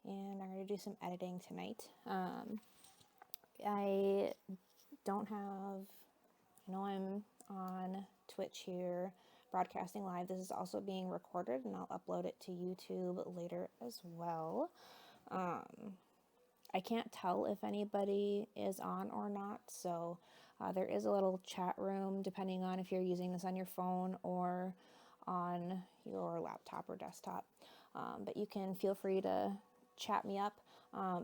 and I'm going to do some editing tonight. I don't have, I'm on Twitch here broadcasting live. This is also being recorded and I'll upload it to YouTube later as well. I can't tell if anybody is on or not, so there is a little chat room depending on if you're using this on your phone or on your laptop or desktop. But you can feel free to chat me up.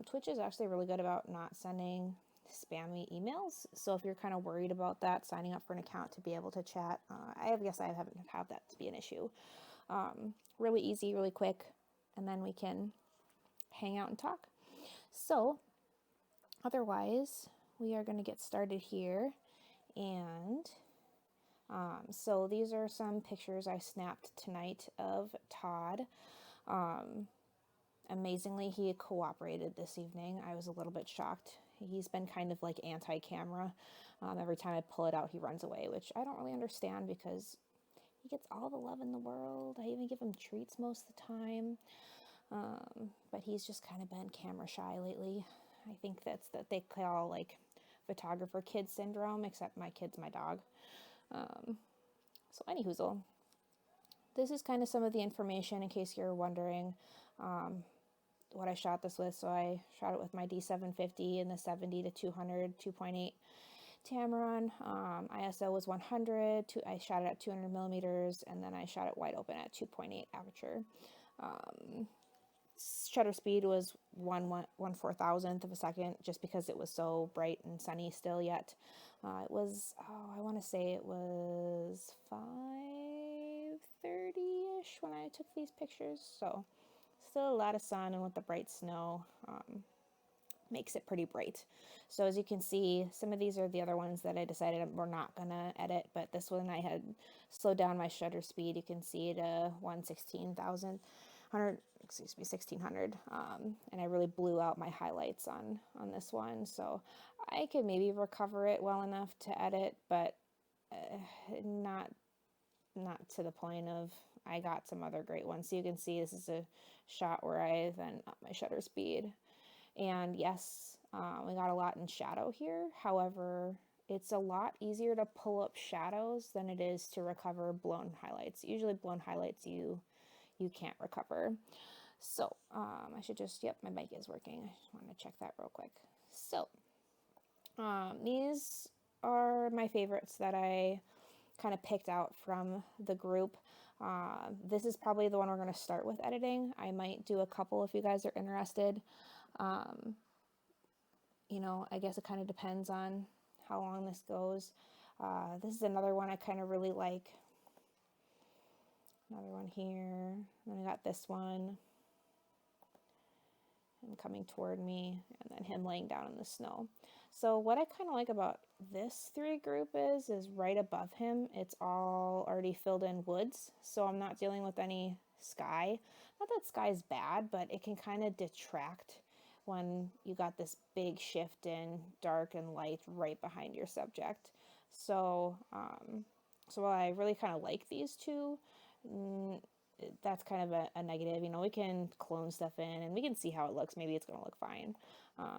Twitch is actually really good about not sending spammy emails, so if you're kind of worried about that, signing up for an account to be able to chat, I guess I haven't had that to be an issue. Really easy, really quick, and then we can hang out and talk. So otherwise, we are going to get started here. And so these are some pictures I snapped tonight of Todd. Amazingly, he cooperated this evening. I was a little bit shocked. He's been kind of like anti-camera. Every time I pull it out, he runs away, which I don't really understand because he gets all the love in the world. I even give him treats most of the time. But he's just kind of been camera shy lately. I think that's that they call like photographer kid syndrome, except my kid's my dog. So anyhoozle, this is kind of some of the information in case you're wondering what I shot this with. So I shot it with my D750 and the 70 to 200 2.8 Tamron. ISO was 100. I shot it at 200 millimeters, and then I shot it wide open at 2.8 aperture. Shutter speed was 1/4000th of a second, just because it was so bright and sunny still yet. It was, I want to say it was 5:30ish when I took these pictures, so still a lot of sun, and with the bright snow, makes it pretty bright. So as you can see, some of these are the other ones that I decided we're not gonna edit, but this one I had slowed down my shutter speed. You can see it 1600, and I really blew out my highlights on this one. So I could maybe recover it well enough to edit, but not to the point of I got some other great ones. So you can see this is a shot where I then up my shutter speed. And yes, we got a lot in shadow here. However, it's a lot easier to pull up shadows than it is to recover blown highlights. Usually blown highlights you can't recover. So I should just, yep, my mic is working. I just want to check that real quick. So these are my favorites that I kind of picked out from the group. This is probably the one we're going to start with editing. I might do a couple if you guys are interested. I guess it kind of depends on how long this goes. This is another one I kind of really like. Another one here. Then I got this one. Him coming toward me, and then him laying down in the snow. So what I kind of like about this three group is right above him, it's all already filled in woods. So I'm not dealing with any sky. Not that sky's bad, but it can kind of detract when you got this big shift in dark and light right behind your subject. So, while I really kind of like these two, that's kind of a negative. We can clone stuff in and we can see how it looks. Maybe it's going to look fine.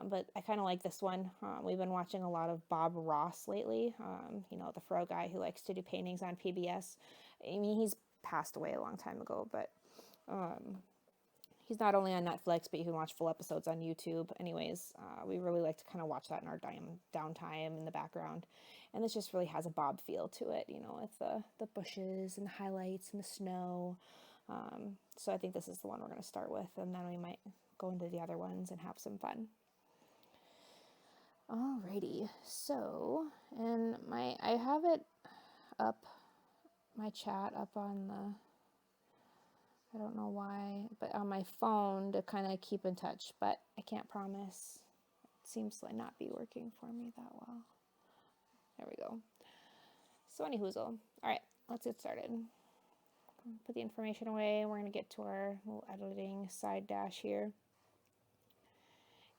But I kind of like this one. We've been watching a lot of Bob Ross lately. The Fro guy who likes to do paintings on PBS. He's passed away a long time ago, but he's not only on Netflix, but you can watch full episodes on YouTube. Anyways, we really like to kind of watch that in our downtime in the background. And this just really has a Bob feel to it, with the bushes and the highlights and the snow. So I think this is the one we're going to start with, and then we might go into the other ones and have some fun. Alrighty, so, and I have it up, my chat up on the, I don't know why, but on my phone to kind of keep in touch, but I can't promise. It seems to not be working for me that well. There we go. So anyhoozle. All right, let's get started. Put the information away. We're going to get to our little editing side dash here.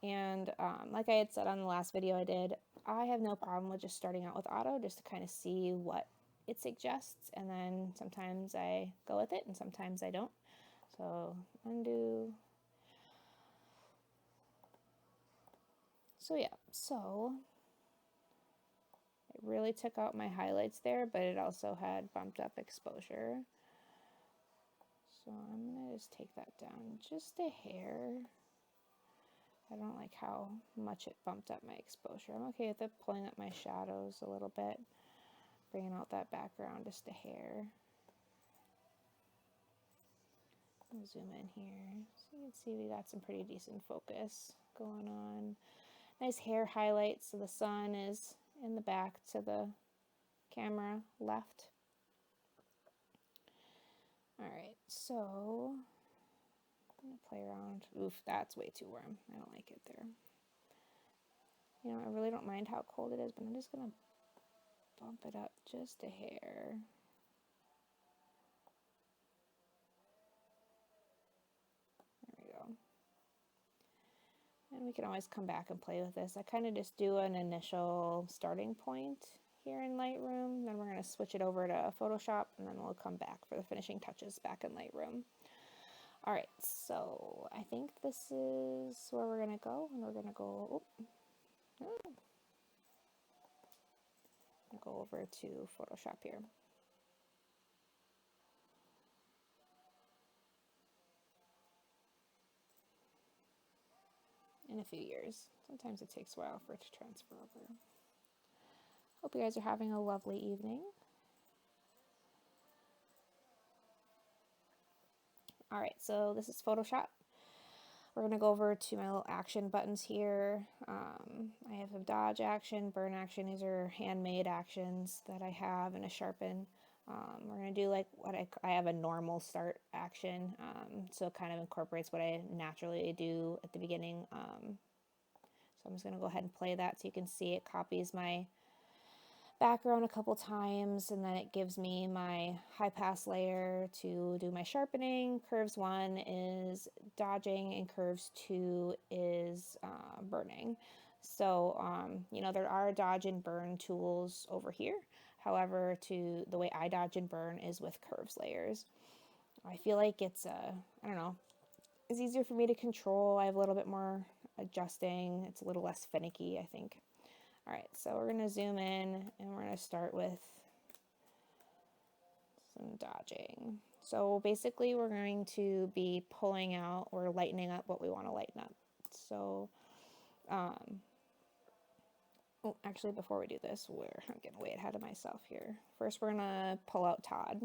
And like I had said on the last video I did, I have no problem with just starting out with auto just to kind of see what it suggests. And then sometimes I go with it and sometimes I don't. So undo. So yeah, so it really took out my highlights there, but it also had bumped up exposure. So I'm going to just take that down just a hair. I don't like how much it bumped up my exposure. I'm okay with it pulling up my shadows a little bit, bringing out that background just a hair. I'll zoom in here so you can see we got some pretty decent focus going on. Nice hair highlights, so the sun is in the back to the camera left. Alright, so I'm going to play around. Oof, that's way too warm. I don't like it there. You know, I really don't mind how cold it is, but I'm just going to bump it up just a hair. There we go. And we can always come back and play with this. I kind of just do an initial starting point here in Lightroom. Then we're going to switch it over to Photoshop, and then we'll come back for the finishing touches back in Lightroom. Alright, so I think this is where we're going to go. And we're going to go... go over to Photoshop here. In a few years. Sometimes it takes a while for it to transfer over. Hope you guys are having a lovely evening. Alright, so this is Photoshop. We're going to go over to my little action buttons here. I have a dodge action, burn action. These are handmade actions that I have in a sharpen. We're going to do like what I have a normal start action, so it kind of incorporates what I naturally do at the beginning. So I'm just going to go ahead and play that so you can see it copies my background a couple times, and then it gives me my high pass layer to do my sharpening. Curves 1 is dodging and curves 2 is burning. So you know, there are dodge and burn tools over here. However, the way I dodge and burn is with curves layers. I feel like it's I don't know, it's easier for me to control. I have a little bit more adjusting. It's a little less finicky, I think. Alright, so we're going to zoom in and we're going to start with some dodging. So basically we're going to be pulling out or lightening up what we want to lighten up. So, oh, actually before we do this, I'm getting way ahead of myself here. First we're going to pull out Todd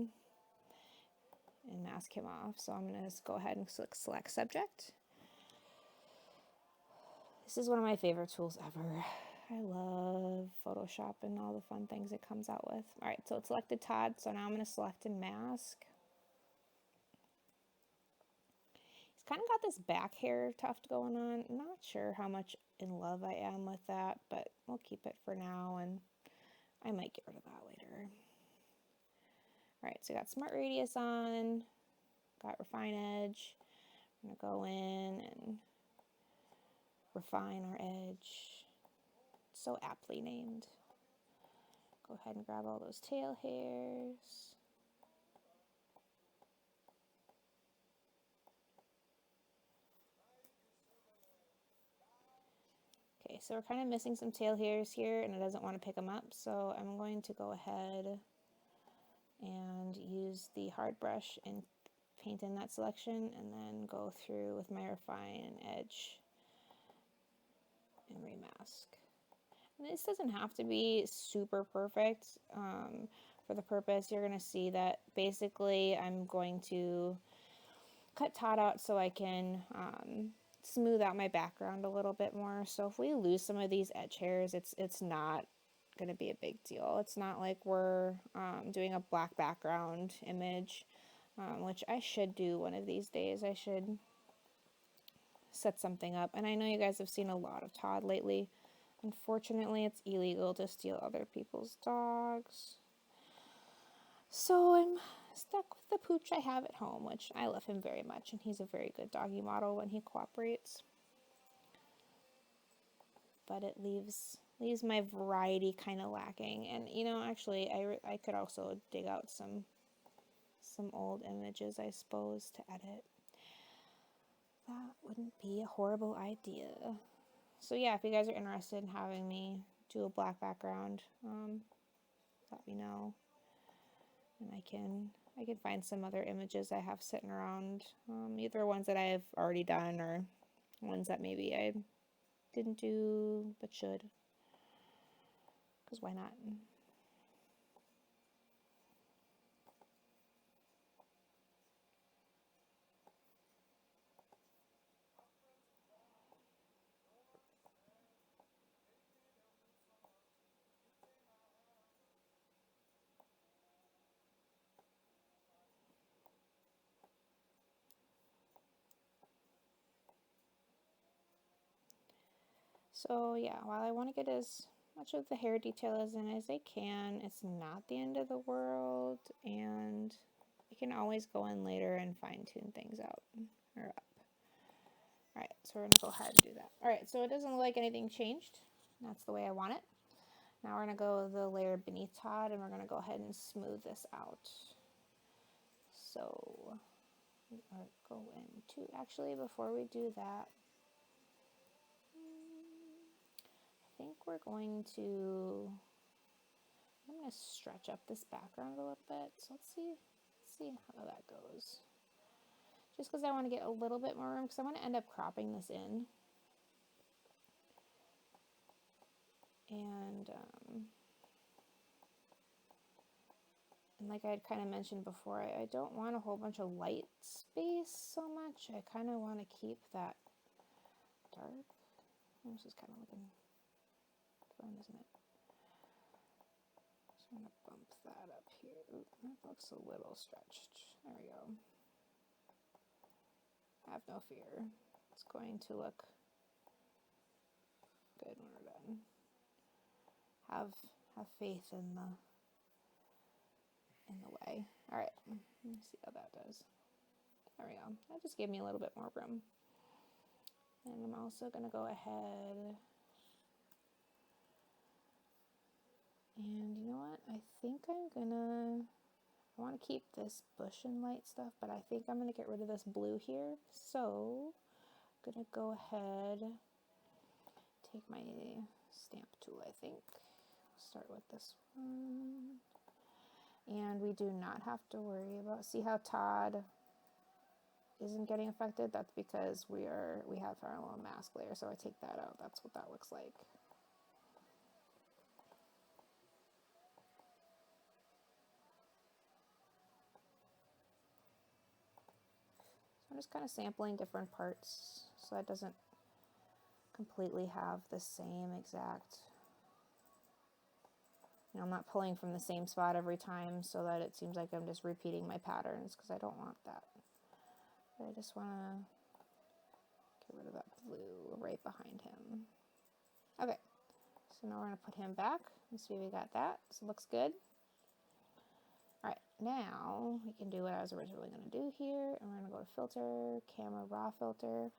and mask him off. So I'm going to just go ahead and select subject. This is one of my favorite tools ever. I love Photoshop and all the fun things it comes out with. Alright, so it's selected Todd, so now I'm going to select and mask. He's kind of got this back hair tuft going on. I'm not sure how much in love I am with that, but we'll keep it for now, and I might get rid of that later. Alright, so I got Smart Radius on, got Refine Edge. I'm going to go in and refine our edge. So aptly named. Go ahead and grab all those tail hairs. Okay, so we're kind of missing some tail hairs here and it doesn't want to pick them up, so I'm going to go ahead and use the hard brush and paint in that selection, and then go through with my refine edge and remask. This doesn't have to be super perfect. For the purpose, you're going to see that basically I'm going to cut Todd out so I can smooth out my background a little bit more. So if we lose some of these edge hairs, it's not going to be a big deal. It's not like we're doing a black background image, which I should do one of these days. I should set something up. And I know you guys have seen a lot of Todd lately. Unfortunately, it's illegal to steal other people's dogs. So I'm stuck with the pooch I have at home, which I love him very much, and he's a very good doggy model when he cooperates. But it leaves my variety kind of lacking. And you know, actually, I could also dig out some old images, I suppose, to edit. That wouldn't be a horrible idea. So yeah, if you guys are interested in having me do a black background, let me know, and I can find some other images I have sitting around, either ones that I've already done or ones that maybe I didn't do but should, because why not? So yeah, while I want to get as much of the hair detail as in as I can, it's not the end of the world, and I can always go in later and fine tune things out or up. All right, so we're gonna go ahead and do that. All right, so it doesn't look like anything changed. That's the way I want it. Now we're gonna go the layer beneath Todd, and we're gonna go ahead and smooth this out. So or go into, actually before we do that, I think we're going to, I'm going to stretch up this background a little bit. So let's see how that goes. Just because I want to get a little bit more room, because I want to end up cropping this in. And like I had kind of mentioned before, I don't want a whole bunch of light space so much. I kind of want to keep that dark. This is kind of looking fun, isn't it? So I'm going to bump that up here. Ooh, that looks a little stretched. There we go. Have no fear. It's going to look good when we're done. Have faith in the way. All right, let me see how that does. There we go. That just gave me a little bit more room. And I'm also going to go ahead and you know what? I think I want to keep this bush and light stuff, but I think I'm going to get rid of this blue here. So I'm going to go ahead, take my stamp tool, I think. Start with this one. And we do not have to worry about, see how Todd isn't getting affected? That's because we have our little mask layer, so I take that out. That's what that looks like. So I'm just kind of sampling different parts so it doesn't completely have the same exact, you know, I'm not pulling from the same spot every time so that it seems like I'm just repeating my patterns, because I don't want that. But I just want to get rid of that blue right behind him. Okay, so now we're going to put him back and see if we got that. So it looks good. All right, now we can do what I was originally going to do here, and we're going to go to filter, camera raw filter.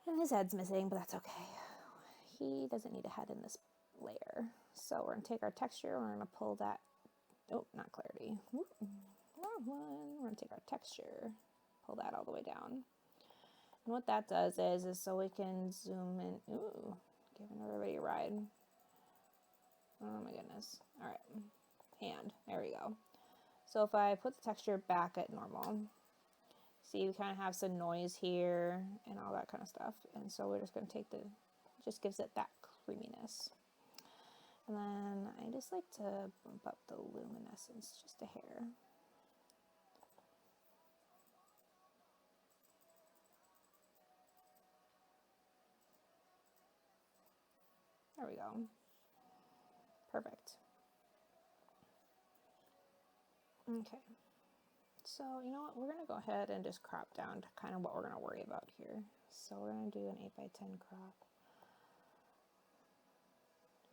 And his head's missing, but that's okay. He doesn't need a head in this layer. So we're going to take our texture, we're going to pull that, oh, not clarity. Wrong one. We're going to take our texture, pull that all the way down. And what that does is so we can zoom in. Ooh, giving everybody a ride. Oh my goodness. All right, hand, there we go. So if I put the texture back at normal, see we kind of have some noise here and all that kind of stuff. And so we're just going to take just gives it that creaminess. And then I just like to bump up the luminescence just a hair. There we go. Perfect. Okay. So, you know what? We're going to go ahead and just crop down to kind of what we're going to worry about here. So we're going to do an 8x10 crop.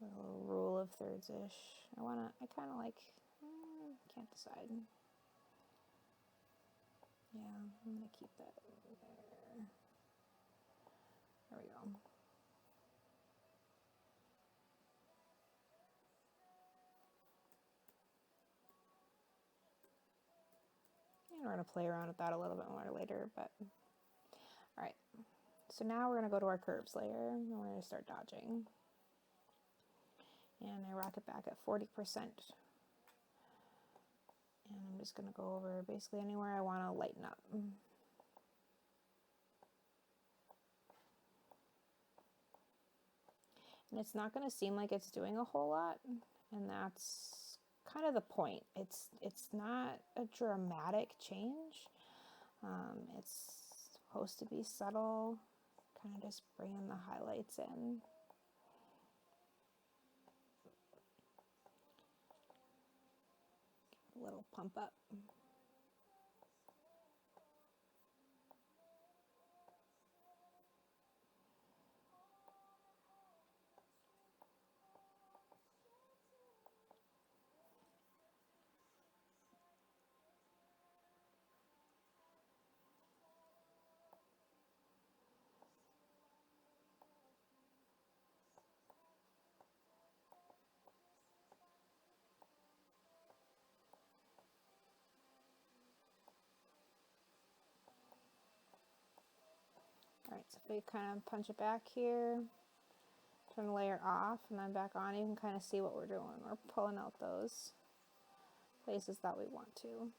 A little rule of thirds-ish. I kind of like, can't decide. Yeah, I'm going to keep that over there. There we go. And we're going to play around with that a little bit more later, but all right. So now we're going to go to our curves layer and we're going to start dodging. And I rock it back at 40%. And I'm just going to go over basically anywhere I want to lighten up. And it's not going to seem like it's doing a whole lot, and that's kind of the point. It's not a dramatic change. It's supposed to be subtle, kind of just bringing the highlights in. Give it a little pump up. All right, so if we kind of punch it back here, turn the layer off and then back on, you can kind of see what we're doing. We're pulling out those places that we want to.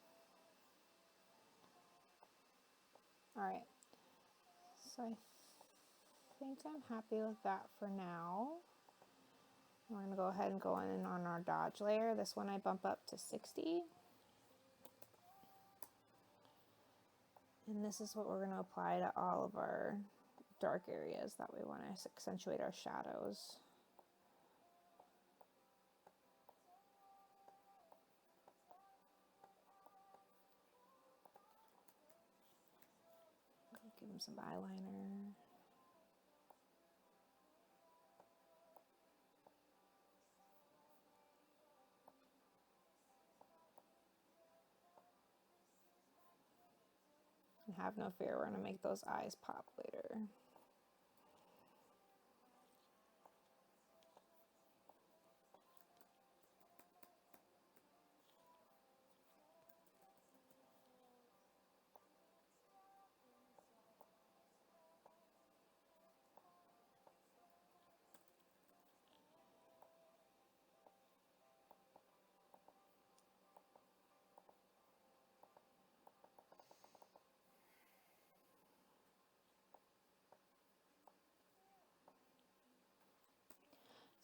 All right, so I think I'm happy with that for now. We're going to go ahead and go in on our dodge layer. This one I bump up to 60. And this is what we're going to apply to all of our dark areas that we want to accentuate our shadows. Give him some eyeliner. And have no fear, we're going to make those eyes pop later.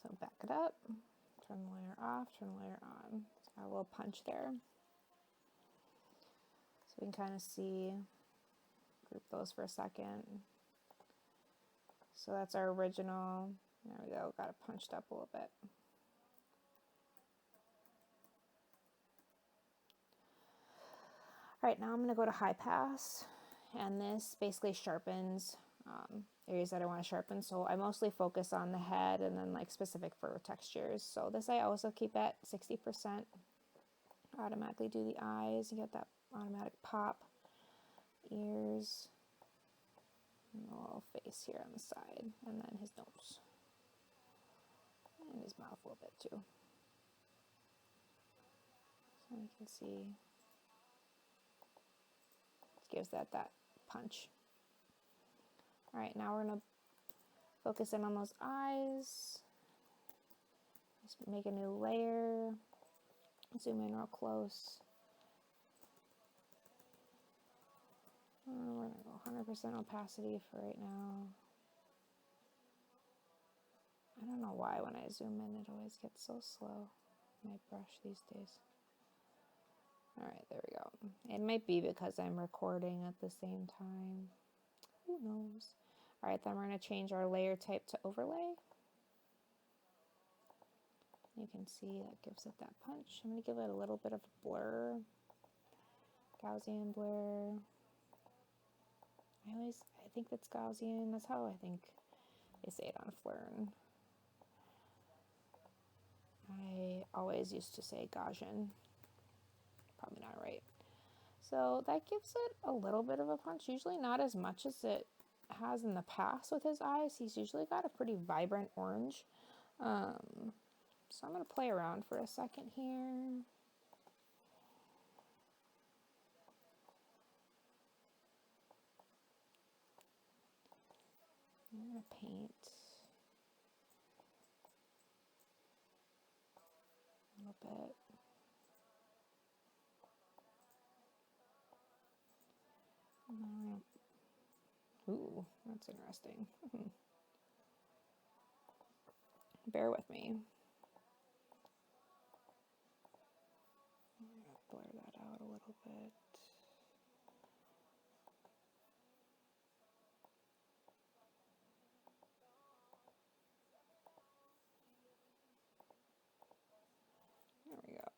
So back it up, turn the layer off, turn the layer on. It's got a little punch there. So we can kind of see, group those for a second. So that's our original. There we go, got it punched up a little bit. All right, now I'm going to go to high pass, and this basically sharpens areas that I want to sharpen. So I mostly focus on the head and then like specific fur textures. So this I also keep at 60%. Automatically do the eyes, you get that automatic pop, ears, and a little face here on the side, and then his nose, and his mouth a little bit too. So you can see, it gives that punch. All right, now we're going to focus in on those eyes. Just make a new layer. Zoom in real close. We're going to go 100% opacity for right now. I don't know why when I zoom in it always gets so slow. My brush these days. All right, there we go. It might be because I'm recording at the same time. Who knows? All right, then we're going to change our layer type to overlay. You can see that gives it that punch. I'm going to give it a little bit of blur. Gaussian blur. I think that's Gaussian. That's how I think they say it on Flern. I always used to say Gaussian. Probably not right. So that gives it a little bit of a punch. Usually not as much as it has in the past with his eyes. He's usually got a pretty vibrant orange. So I'm going to play around for a second here. more paint. A little bit. Ooh, that's interesting. Bear with me. I'm gonna blur that out a little bit. There we go.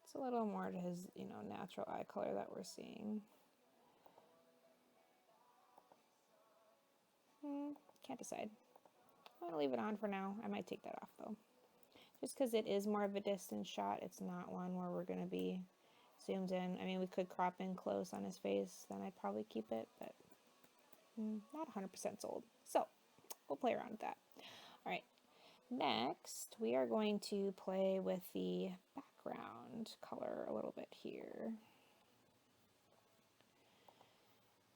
It's a little more to his, natural eye color that we're seeing. Can't decide. I'm gonna leave it on for now. I might take that off though. Just because it is more of a distance shot, it's not one where we're gonna be zoomed in. I mean, we could crop in close on his face, then I'd probably keep it, but not 100% sold. So we'll play around with that. All right, next we are going to play with the background color a little bit here.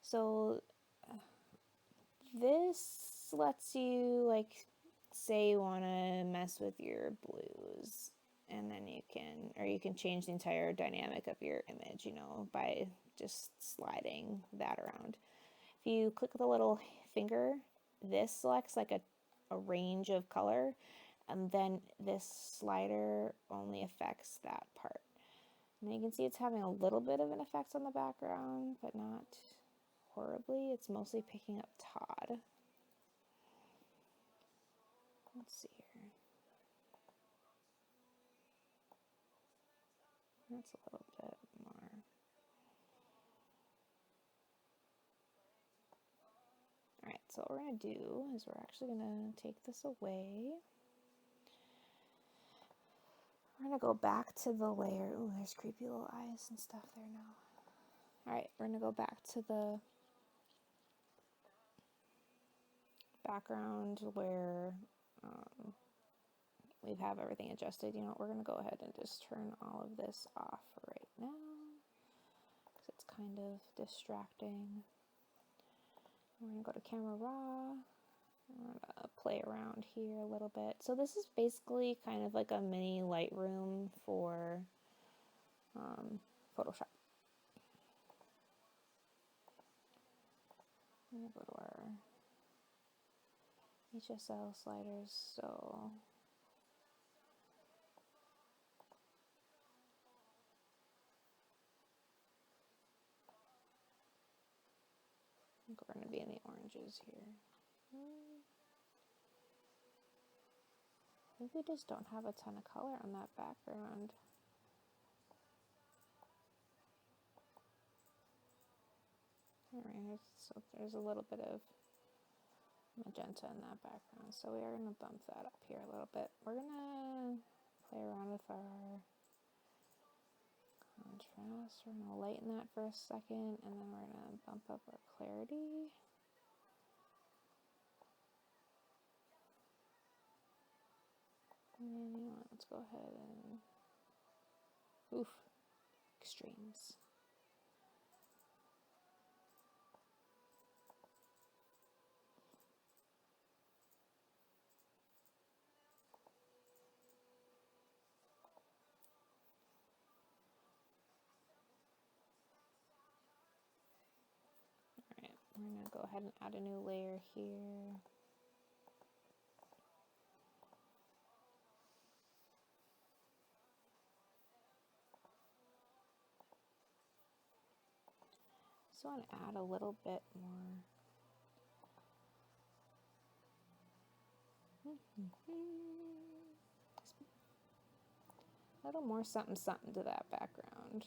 So this lets you, like, say you want to mess with your blues, and then you can change the entire dynamic of your image, by just sliding that around. If you click the little finger, this selects like a range of color, and then this slider only affects that part. And you can see it's having a little bit of an effect on the background, but not horribly. It's mostly picking up Todd. Let's see here. That's a little bit more. All right, so what we're going to do is we're actually going to take this away. We're going to go back to the layer. Ooh, there's creepy little eyes and stuff there now. All right, we're going to go back to the background where we have everything adjusted. You know what, we're going to go ahead and just turn all of this off right now because it's kind of distracting. We're going to go to camera raw. We're going to play around here a little bit. So this is basically kind of like a mini Lightroom for Photoshop. I'm going to go to our HSL sliders. So I think we're going to be in the oranges here. I think we just don't have a ton of color on that background. Alright, so there's a little bit of magenta in that background, so we are going to bump that up here a little bit. We're going to play around with our contrast. We're going to lighten that for a second, and then we're going to bump up our clarity. And then, let's go ahead and, extremes. Alright, we're going to go ahead and add a new layer here. So I want to add a little bit more. A little more something something to that background.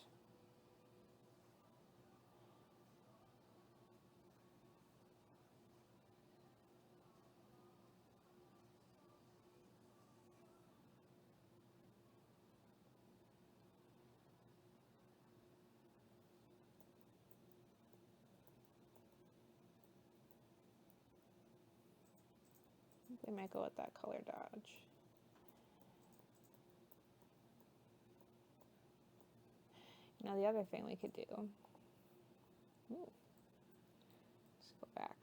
They might go with that color dodge. Now the other thing we could do, let's go back.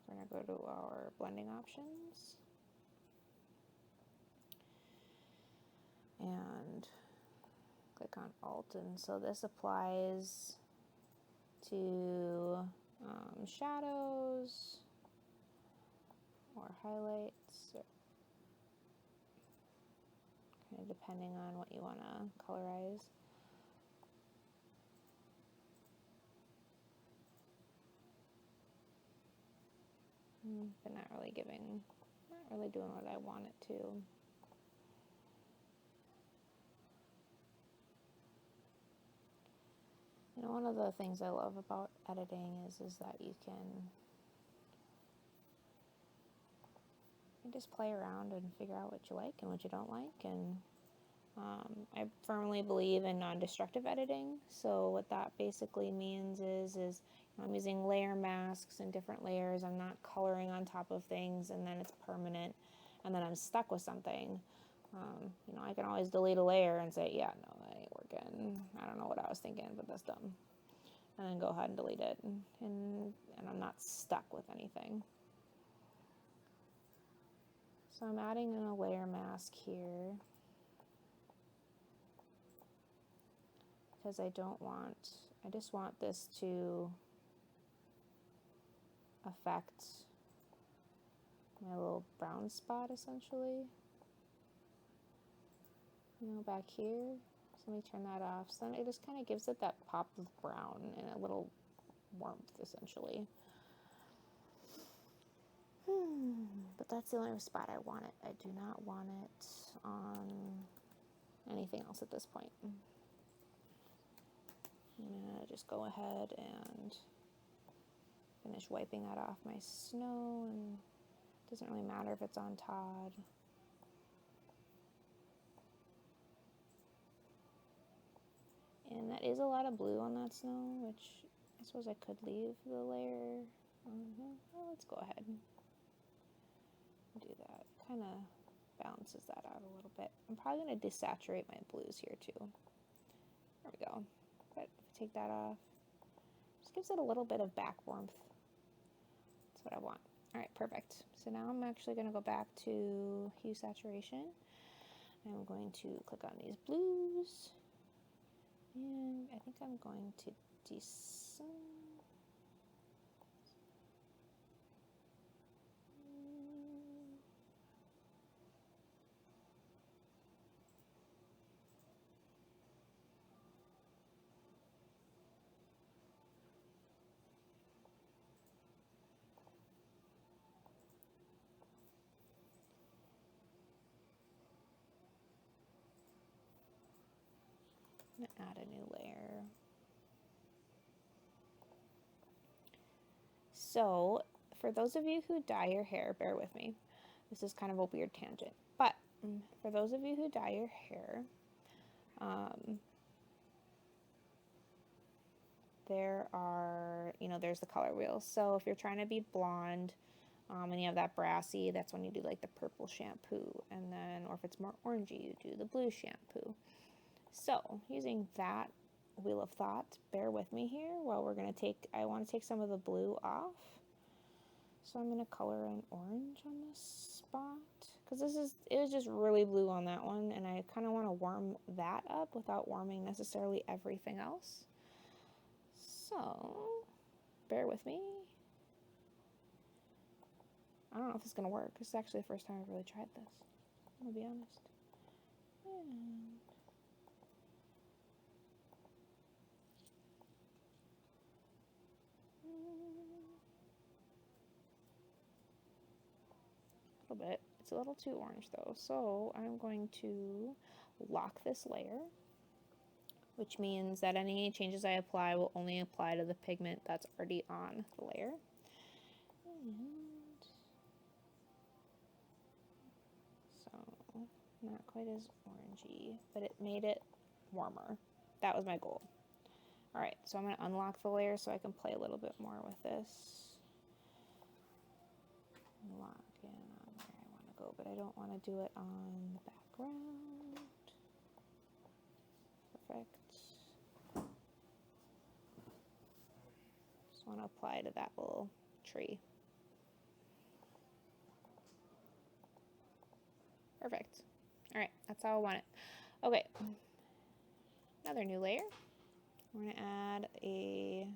We're going to go to our blending options and click on Alt, and so this applies to shadows or highlights, or kind of depending on what you want to colorize. But not really doing what I want it to. You know, one of the things I love about editing is that you just play around and figure out what you like and what you don't like. And I firmly believe in non-destructive editing. So what that basically means is I'm using layer masks and different layers. I'm not coloring on top of things and then it's permanent and then I'm stuck with something. You know, I can always delete a layer and say, yeah, no, that ain't working. I don't know what I was thinking, but that's dumb. And then go ahead and delete it. And I'm not stuck with anything. So I'm adding in a layer mask here, because I just want this to affect my little brown spot essentially. You know, back here. So let me turn that off. So then it just kind of gives it that pop of brown and a little warmth essentially. But that's the only spot I want it. I do not want it on anything else at this point. I'm gonna just go ahead and finish wiping that off my snow, and it doesn't really matter if it's on Todd. And that is a lot of blue on that snow, which I suppose I could leave the layer on here. Well, let's go ahead and do that. Kind of balances that out a little bit. I'm probably going to desaturate my blues here too. There we go. But if I take that off, just gives it a little bit of back warmth. That's what I want. All right, perfect. So now I'm actually going to go back to hue saturation. And I'm going to click on these blues. And I think I'm going to add a new layer. So for those of you who dye your hair, bear with me. This is kind of a weird tangent, but for those of you who dye your hair, there's the color wheels. So if you're trying to be blonde, and you have that brassy, that's when you do like the purple shampoo, and then, or if it's more orangey, you do the blue shampoo. So using that wheel of thought, bear with me here while I want to take some of the blue off. So I'm going to color in orange on this spot, because it was just really blue on that one, and I kind of want to warm that up without warming necessarily everything else. So bear with me. I don't know if it's going to work. This is actually the first time I've really tried this, I'm going to be honest. A little bit. It's a little too orange though, so I'm going to lock this layer, which means that any changes I apply will only apply to the pigment that's already on the layer. And so not quite as orangey, but it made it warmer. That was my goal. All right, so I'm going to unlock the layer so I can play a little bit more with this. Lock in on where I want to go, but I don't want to do it on the background. Perfect. Just want to apply to that little tree. Perfect. All right, that's how I want it. Okay, another new layer. We're gonna add a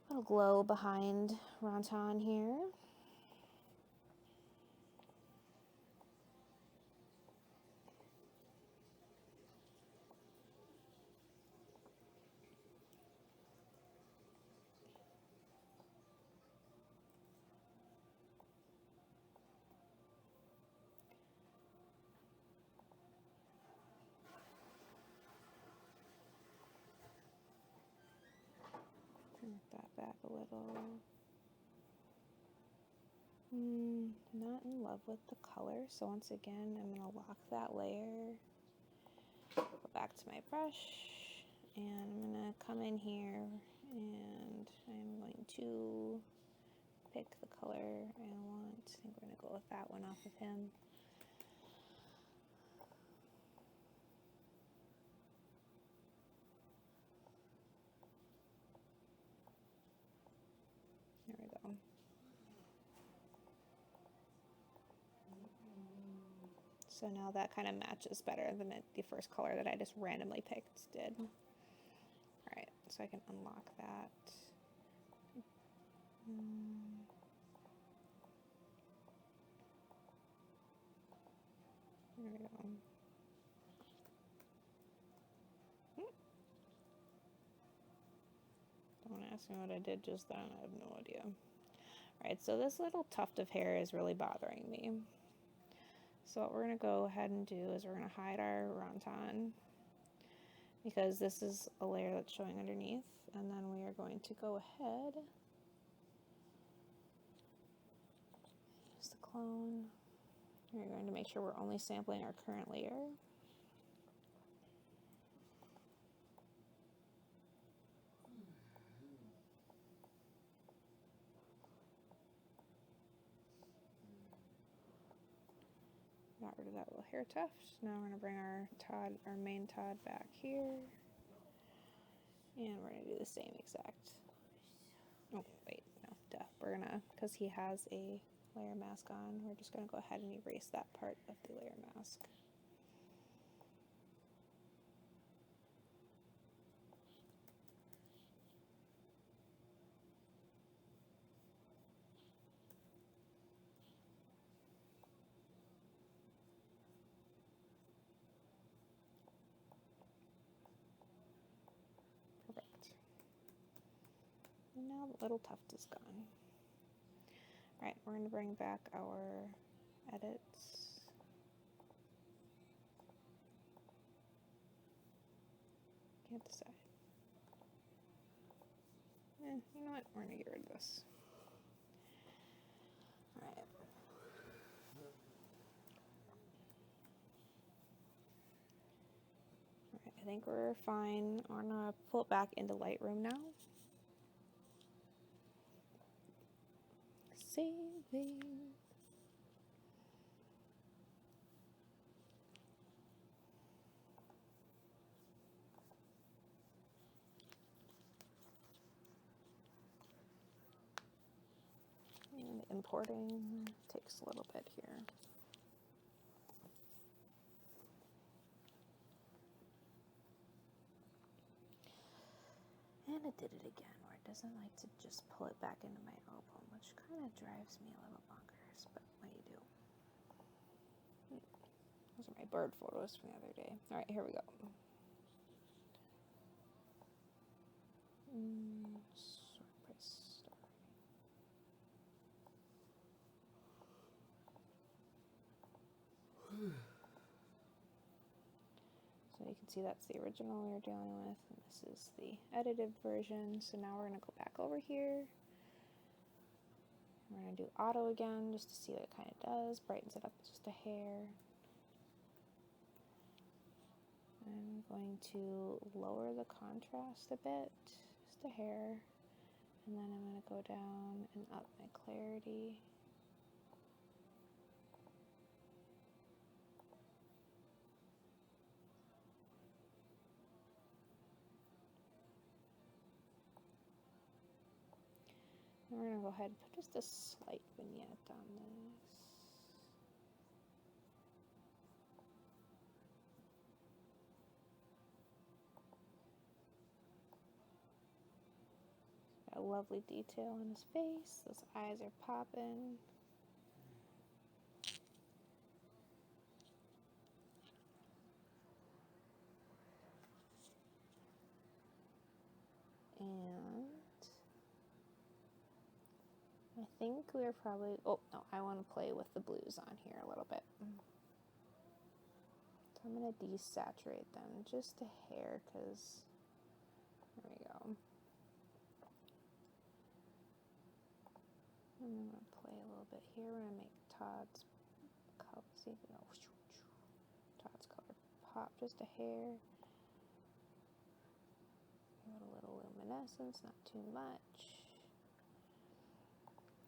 little glow behind Ronton here. Turn that back a little. Not in love with the color, so once again, I'm going to lock that layer, go back to my brush, and I'm going to come in here and I'm going to pick the color I want. I think we're going to go with that one off of him. There we go. So now that kind of matches better than the first color that I just randomly picked did. All right, so I can unlock that. There we go. Don't ask me what I did just then, I have no idea. All right, so this little tuft of hair is really bothering me. So what we're gonna go ahead and do is we're gonna hide our Ronton because this is a layer that's showing underneath, and then we are going to go ahead, use the clone. We're going to make sure we're only sampling our current layer. Got rid of that little hair tuft. Now we're gonna bring our main Todd back here. And we're gonna do the same exact. Oh, wait, no, duh. We're gonna, because he has a layer mask on, we're just gonna go ahead and erase that part of the layer mask. Perfect. And now the little tuft is gone. All right, we're gonna bring back our edits. Can't decide. You know what? We're gonna get rid of this. All right. All right, I think we're fine. We're gonna pull it back into Lightroom now. Saving. And importing takes a little bit here. And it did it again, where it doesn't like to just pull it back into my album, which kind of drives me a little bonkers, but what do you do? Those are my bird photos from the other day. All right, here we go. So you can see that's the original we were dealing with, and this is the edited version. So now we're going to go back over here. We're going to do auto again just to see what it kind of does. Brightens it up just a hair. I'm going to lower the contrast a bit, just a hair. And then I'm going to go down and up my clarity. go ahead and put just a slight vignette on this. Got a lovely detail on his face. Those eyes are popping. And I think we're probably, oh no, I want to play with the blues on here a little bit. So I'm going to desaturate them just a hair because, there we go. And I'm going to play a little bit here. We're going to make Todd's color, see, no, Todd's color pop just a hair. Give it a little luminescence, not too much.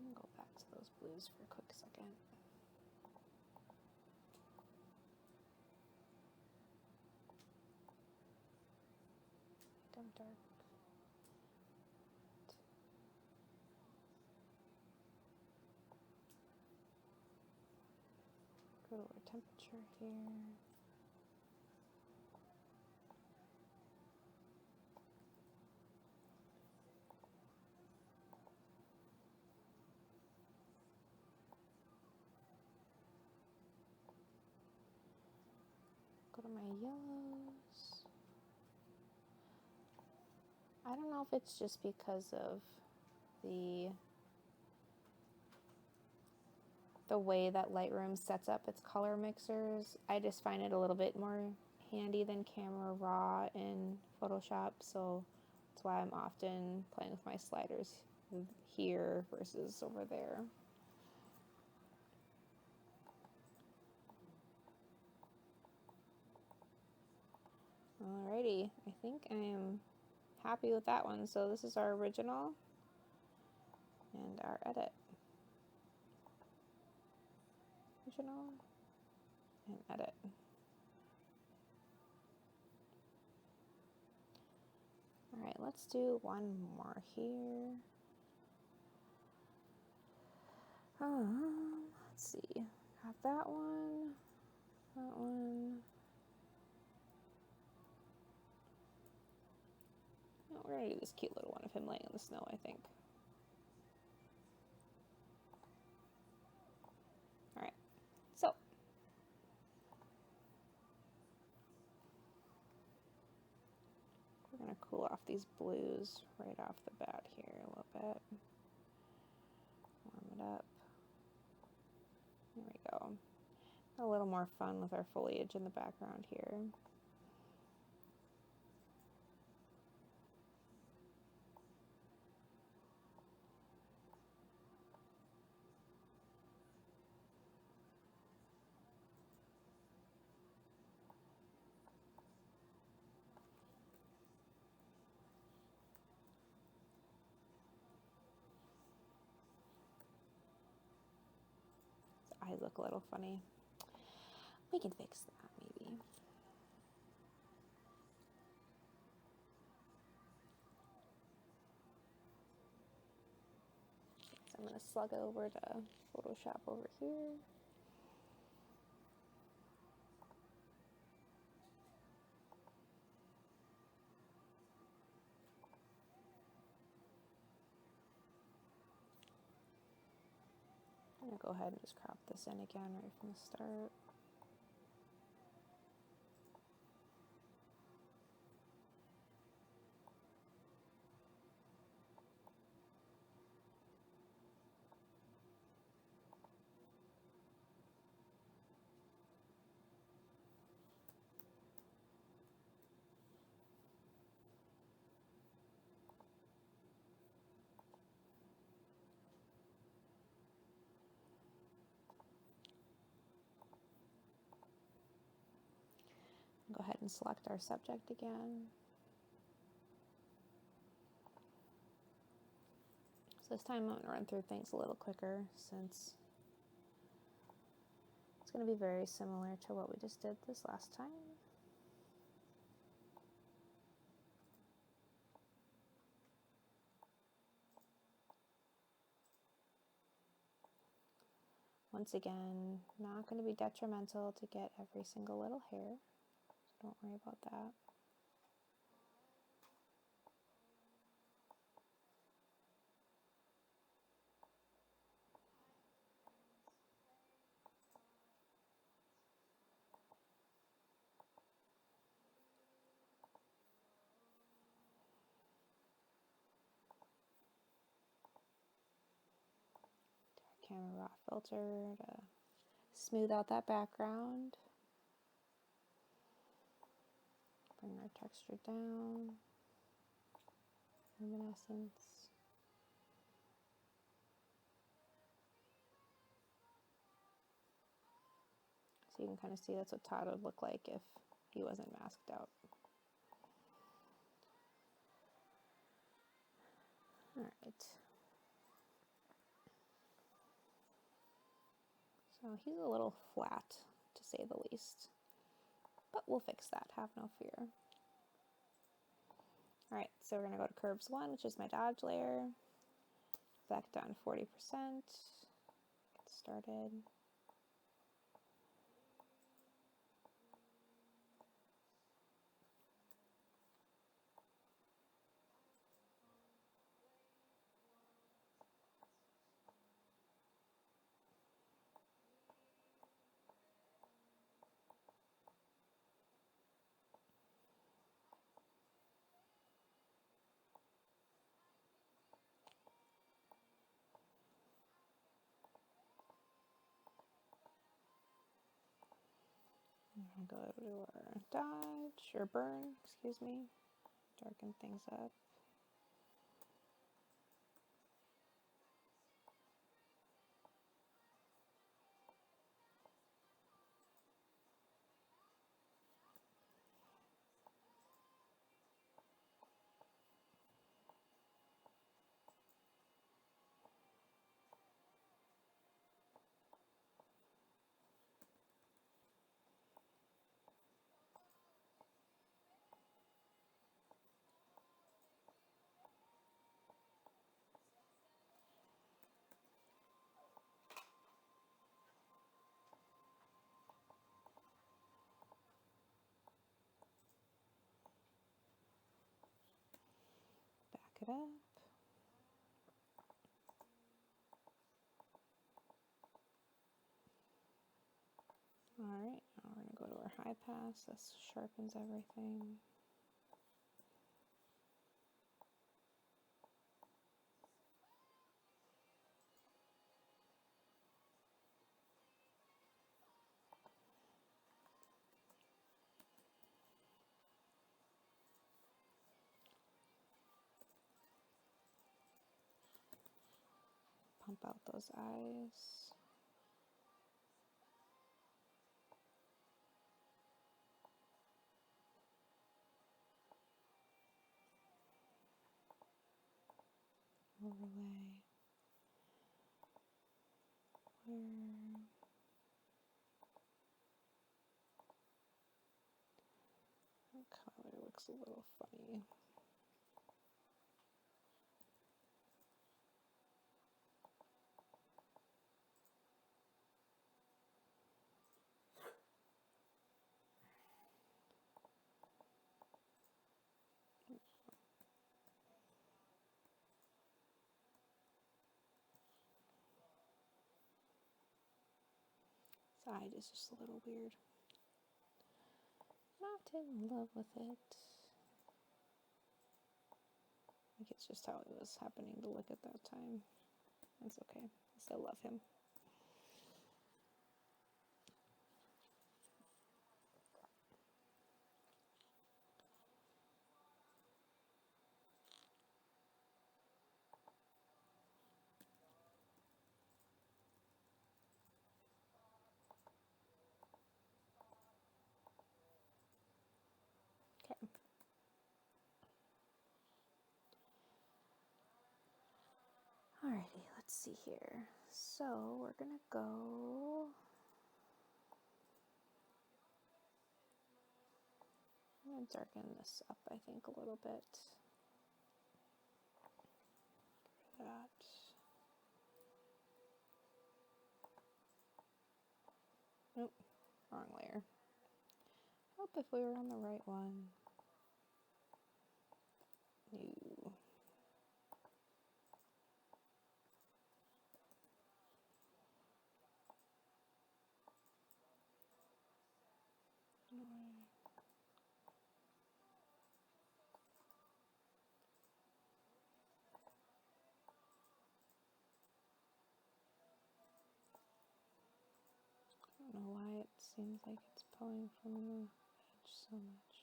I'm going to go back to those blues for a quick second. Dumb dark. Go to our temperature here. Go to my yellows. I don't know if it's just because of the way that Lightroom sets up its color mixers. I just find it a little bit more handy than Camera Raw in Photoshop, so that's why I'm often playing with my sliders here versus over there. Alrighty, I think I am happy with that one. So this is our original and our edit. Original and edit. Alright, let's do one more here. Let's see. Got that one. That one. Oh, we're gonna do this cute little one of him laying in the snow, I think. Alright, so we're gonna cool off these blues right off the bat here a little bit. Warm it up. There we go. A little more fun with our foliage in the background here. His eyes look a little funny. We can fix that maybe. So I'm going to slug over to Photoshop over here. I'm going to go ahead and just crop this in again right from the start. Go ahead and select our subject again. So this time I'm going to run through things a little quicker since it's going to be very similar to what we just did this last time. Once again, not going to be detrimental to get every single little hair. So don't worry about that. Camera raw filter to smooth out that background. Bring our texture down. Luminescence. So you can kind of see that's what Todd would look like if he wasn't masked out. All right. So he's a little flat, to say the least. But we'll fix that, have no fear. All right, so we're gonna go to Curves 1, which is my dodge layer. Back down 40%. Get started. Go to our dodge, or burn, excuse me. Darken things up. Back it up. All right, now we're gonna go to our high pass. This sharpens everything. Pump out those eyes. Overlay. That color looks a little funny. Side is just a little weird. Not in love with it. I think it's just how it was happening to look at that time. That's okay. I still love him. Okay. Alrighty, let's see here. So we're gonna go. I'm gonna darken this up, I think, a little bit. That. Nope, wrong layer. Hope if we were on the right one. New. I don't know why it seems like it's pulling from the edge so much.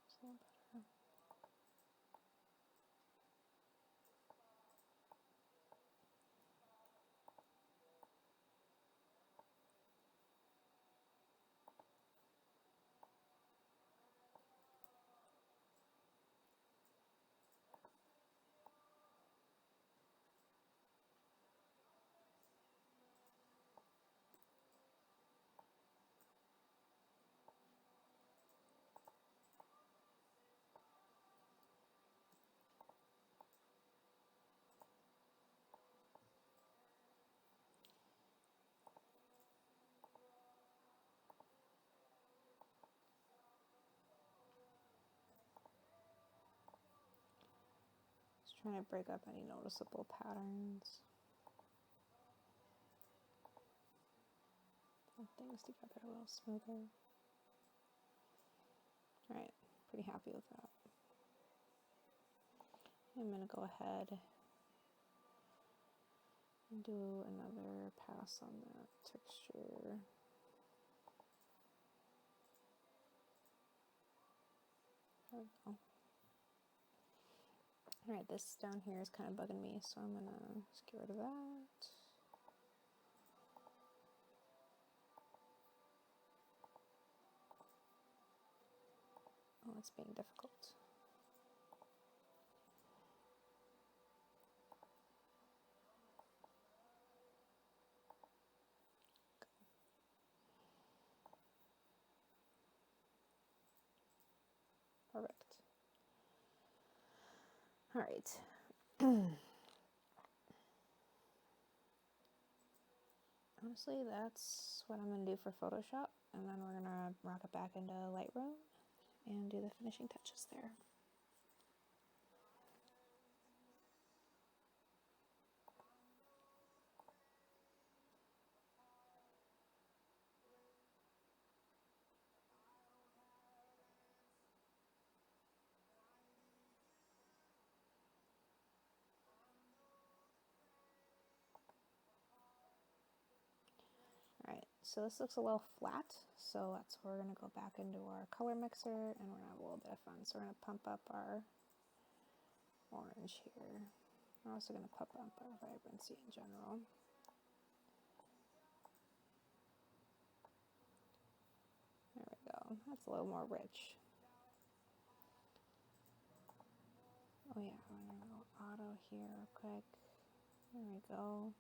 It's a little better. Just trying to break up any noticeable patterns. Pull things together a little smoother. Alright, pretty happy with that. I'm going to go ahead and do another pass on that texture. There we go. Alright, this down here is kind of bugging me, so I'm going to just get rid of that. Oh, it's being difficult. Perfect. All right. Honestly, that's what I'm going to do for Photoshop, and then we're going to rock it back into Lightroom and do the finishing touches there. Alright, so this looks a little flat, so that's where we're going to go back into our color mixer, and we're going to have a little bit of fun. So we're going to pump up our orange here. We're also going to pump up our vibrancy in general. There we go. That's a little more rich. Oh yeah, I'm going to go auto here real quick. There we go.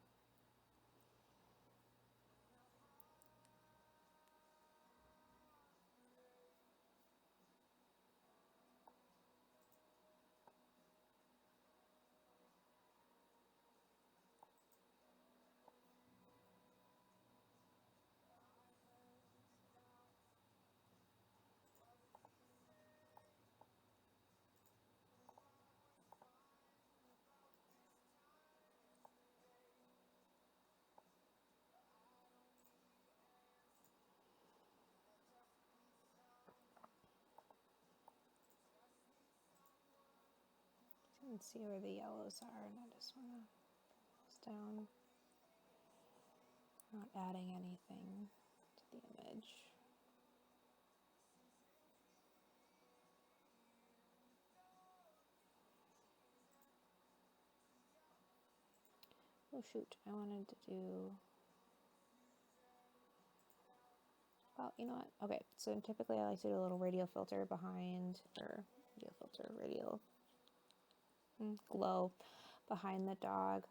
You can see where the yellows are, and I just want to pull those down. Not adding anything to the image. Oh shoot, I wanted to do, well, you know what? Okay, so typically I like to do a little radial filter behind, or radial glow behind the dog.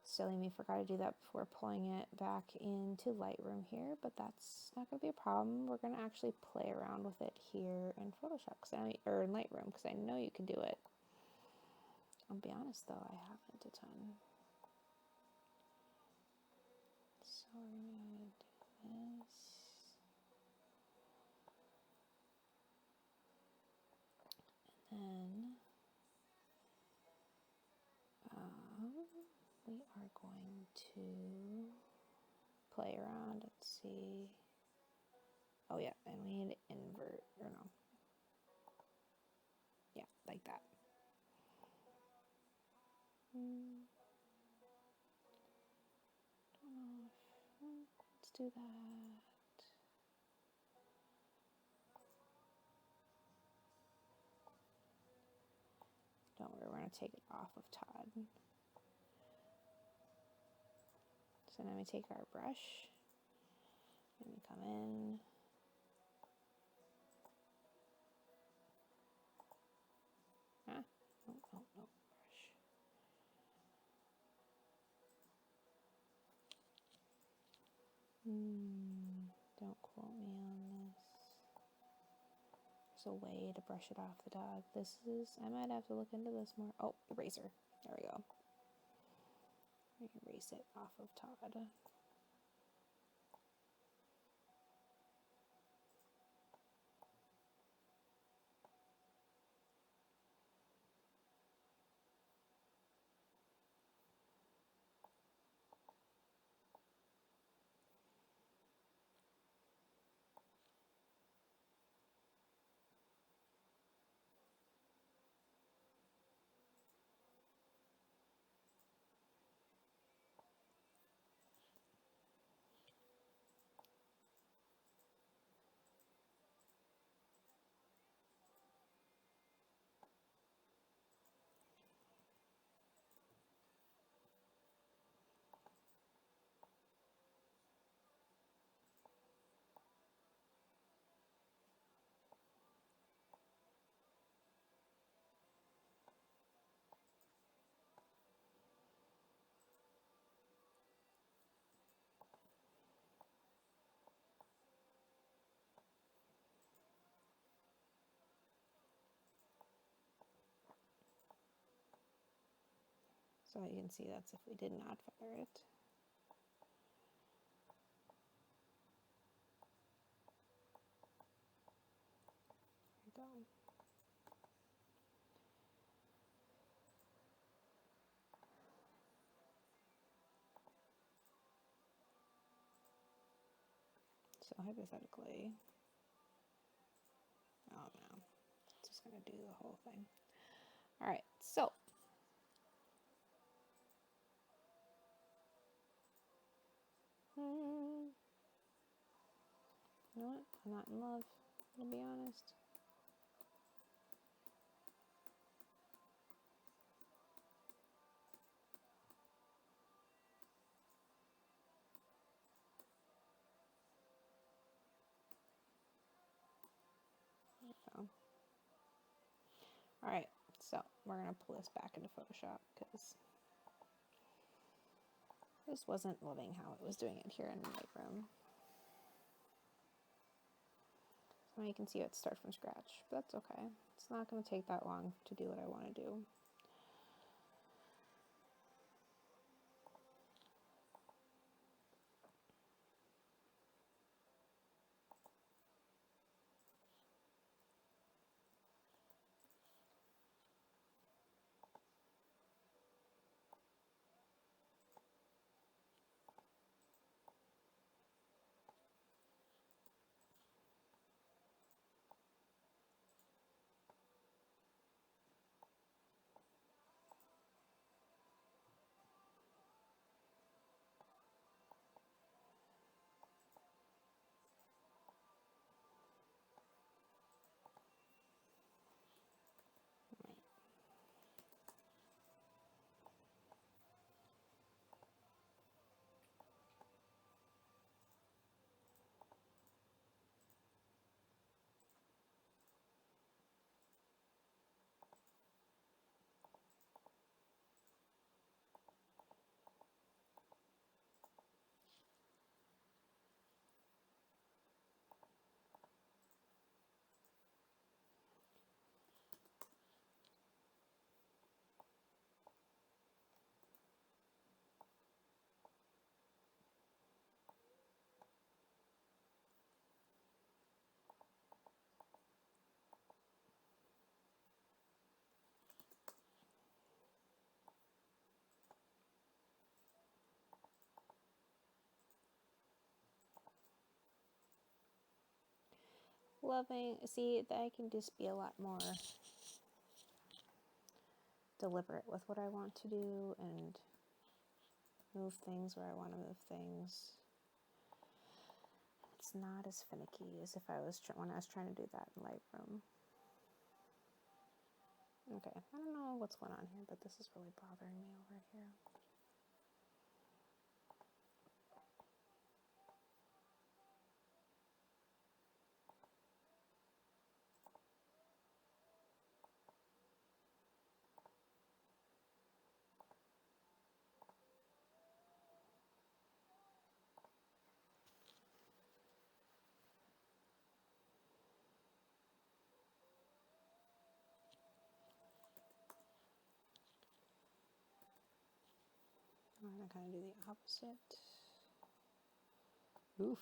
Silly me, forgot to do that before pulling it back into Lightroom here, but that's not going to be a problem. We're going to actually play around with it here in Photoshop, or in Lightroom, because I know you can do it. I'll be honest though, I haven't a ton. So we're gonna do this. And we are going to play around. Let's see. Oh yeah, and we need to invert, or no. Yeah, like that. Let's do that. Don't worry, we're going to take it off of Todd. So now we take our brush and we come in. Ah, no, brush. Don't quote me on this. There's a way to brush it off the dog. I might have to look into this more. Oh, eraser. There we go. Erase it off of Todd. So you can see that's if we did not feather it. There we go. So hypothetically, oh no, it's just going to do the whole thing. All right, so you know what? I'm not in love, to be honest. So. All right, so we're gonna pull this back into Photoshop because this wasn't loving how it was doing it here in Lightroom. So now you can see it start from scratch, but that's okay. It's not gonna take that long to do what I want to do. loving. See, that I can just be a lot more deliberate with what I want to do and move things where I want to move things. It's not as finicky as if I was when I was trying to do that in Lightroom. Okay, I don't know what's going on here, but this is really bothering me over here. I'm going to kind of do the opposite. Oof.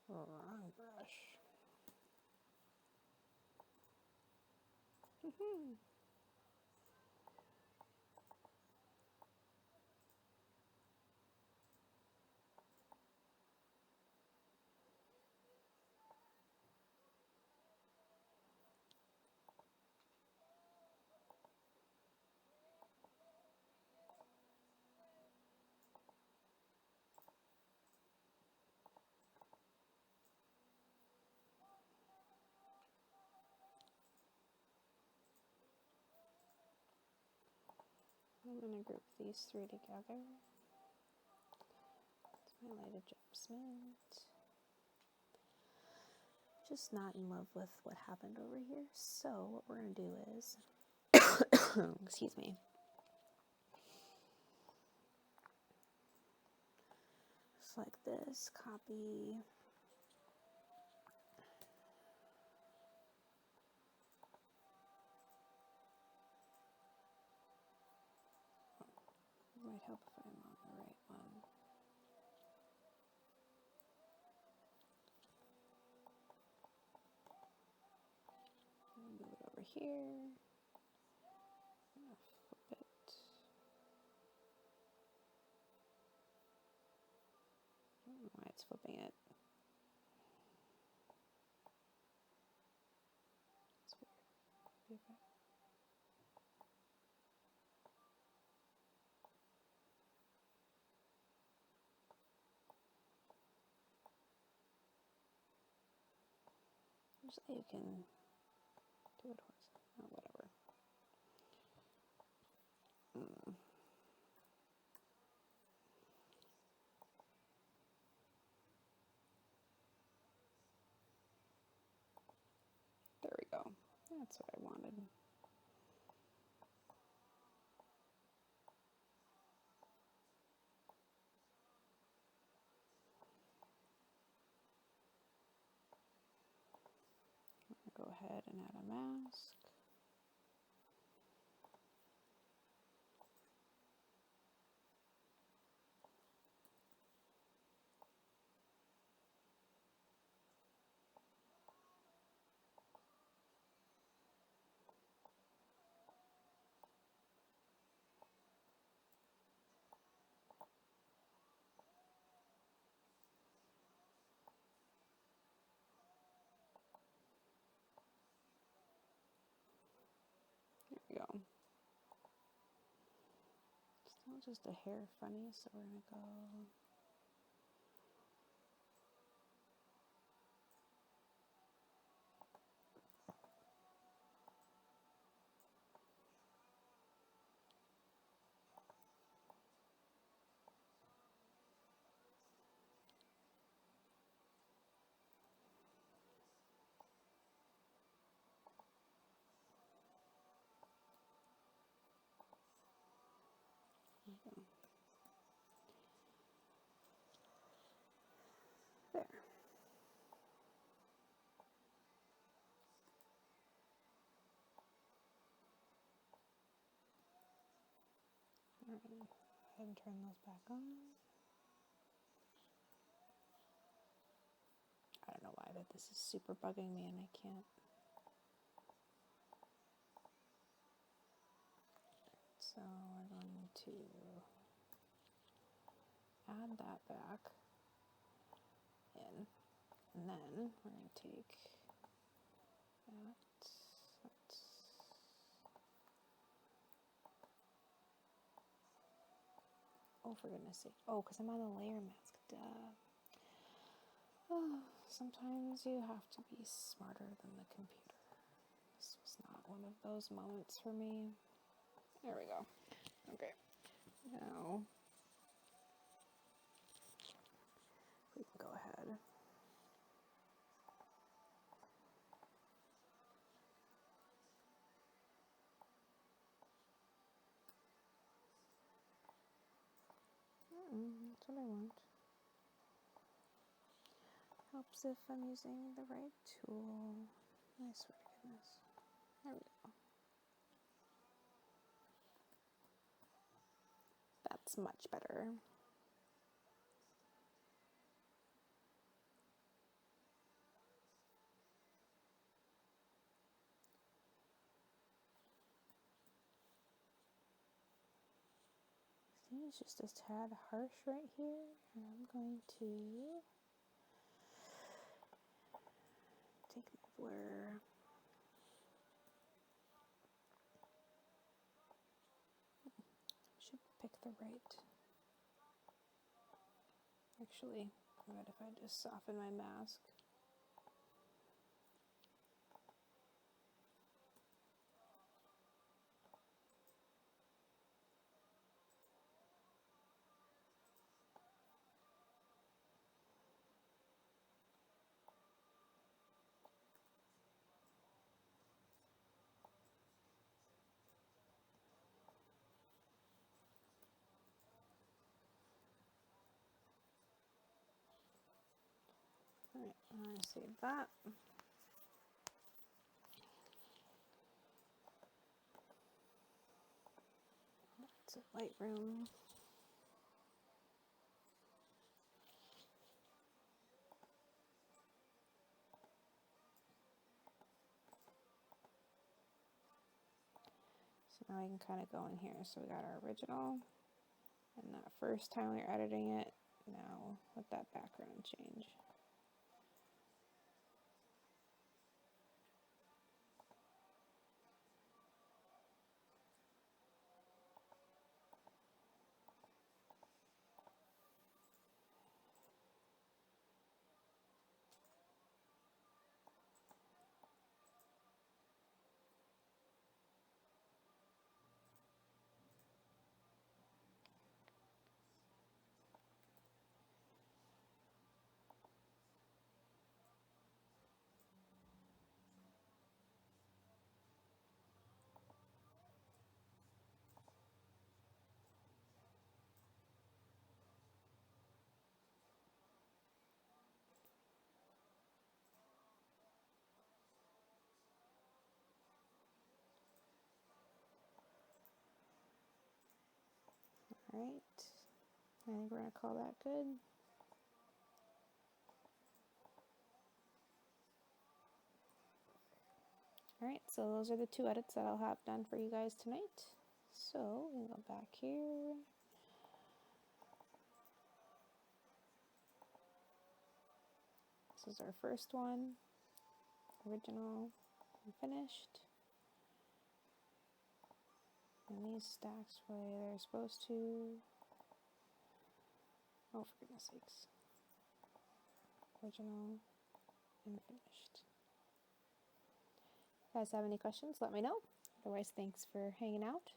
Wrong brush. I'm going to group these three together. It's my light adjustment. Just not in love with what happened over here. So what we're going to do is, excuse me. Just like this, copy. It might help if I'm on the right one. Move it over here. I'm gonna flip it. I don't know why it's flipping it. It's weird. Usually you can do it horizontal. Oh, whatever. There we go. That's what I wanted. Go ahead and add a mask. There we go. Still just a hair funny, so we're gonna go. There. All right. Go ahead and turn those back on. I don't know why, but this is super bugging me and I can't. So we're going to add that back in. And then we're going to take that. Oh, for goodness sake. Oh, because I'm on a layer mask. Duh. Oh, sometimes you have to be smarter than the computer. This was not one of those moments for me. There we go. Okay. Now, we can go ahead. That's what I want. Helps if I'm using the right tool. I swear to goodness. There we go. That's much better. See, it's just a tad harsh right here. And I'm going to take my blur. Should pick the right. Actually, what if I just soften my mask? Alright, I'm going to save that. It's a Lightroom. So now I can kind of go in here. So we got our original, and that first time we were editing it, now let that background change. Alright, I think we're going to call that good. Alright, so those are the two edits that I'll have done for you guys tonight. So we can go back here. This is our first one, original and finished. And these stacks where they're supposed to. Oh, for goodness sakes. Original and finished. If you guys have any questions, let me know. Otherwise, thanks for hanging out.